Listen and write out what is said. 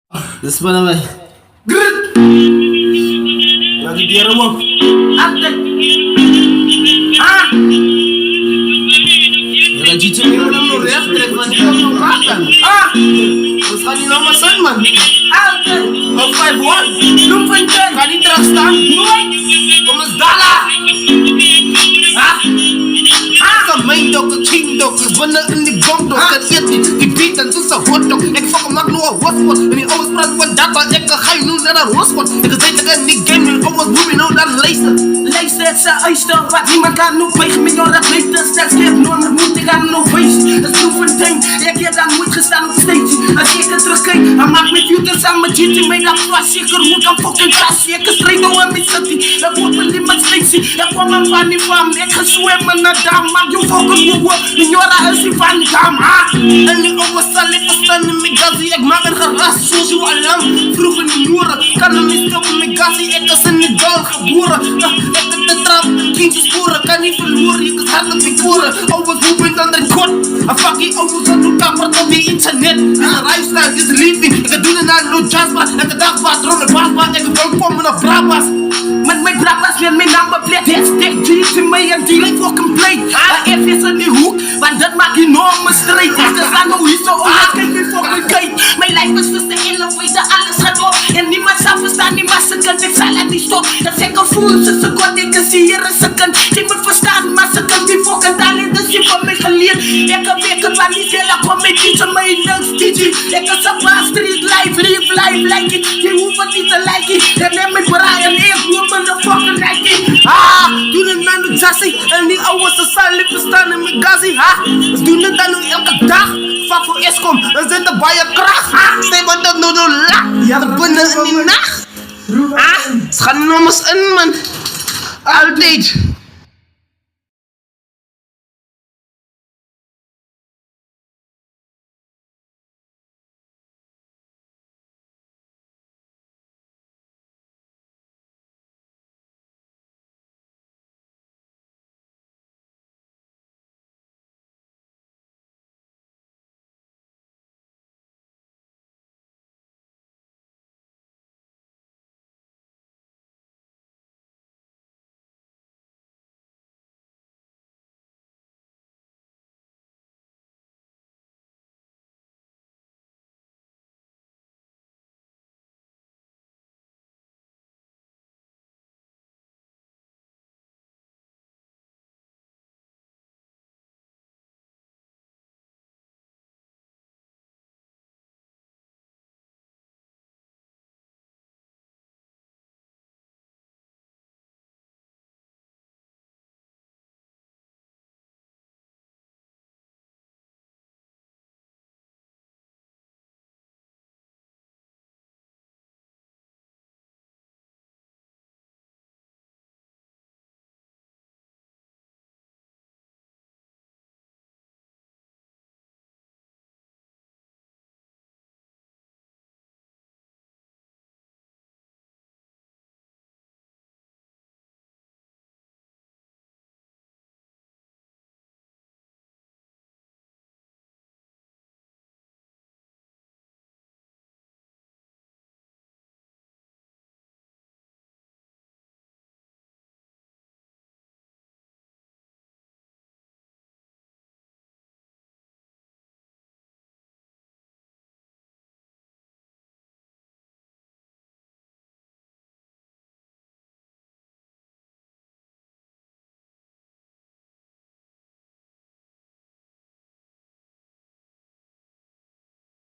Dis pa naman. Lagi tira mo. Ate! Ah! Nagajitsu mo lang mo react. Telepan ka mo kakan. Ah! Terus kanina masan man. Ate! Mag 5-1. Lumpantan! Kani Trakstan. Kumasdala. Ha? Ka main dog, ka king dog, ka bana in the gong dog, ka yeti, ibitan sa hotdog, ek fuck magno a hotspot, and he always run one data, ek ka high noon na hotspot, ek zay taga ni game, and always moving on that laser. Luister sa uister, wat niemand kan nog wees met jou dat beter stel skep nooit moet ik aan nog wees. Dat is Bloemfontein, ek het dan nooit gestaan op stage. As ek het terugkyk, dan maak my future saam met GT my dat was seker moet kan fucking kras. Ek is straight nou in my city, dat word met niemand stacy. Ek kwam aan van die farm, ek geswem in na dam, maak jou fucking moe, Mignora is die van die dam, ha? En die ouwe sal ek verstaan in my gazi, ek maak er geras soos jou alarm, vroeg in die noore, kan hem nie stil in my gazi, ek is in die dal gebore, ek het de trap, kindje sporen, kan nie verloor, ek is hard op die koren, ouwes moving on the court, a fucking ouwes aan die kapert op die internet, is a lifestyle, is living, ek het doen en aan no jazz, ek het dagbaar, droom en baasbaar, ek het welkom in a brabas, met my brabbers weer my number plate, hashtag G to my en die like fucking plate, maar F is in die hoek, want dit maak enorme strijd, ek is aan nou hier so, omdat kyk my fucking kijk, my life is just the elevator, alles gaat op, en niemand sal verstaan, nie maar sekund, ek sal aan die stop, dat ek kan voel, so sekund, ek is hier een sekund, jy moet verstaan, maar sekund, die fucking talent is hier van my geleerd, ek kan weken, want die zela kom my teach, my nugs teach, ek is op a street life, live life, like it, jy hoef het niet te like it, en neem my braai, en ek hoef me the fucking like it, doen het nou no jassie, en die ouwe se sal nie verstaan in my gazi, is doen het dan nou elke dag, fuck voor Eskom, is dit een baie kracht, sê wat dat nou nou lak, te binnen in die nacht, ze gaan nou ons in man, altijd.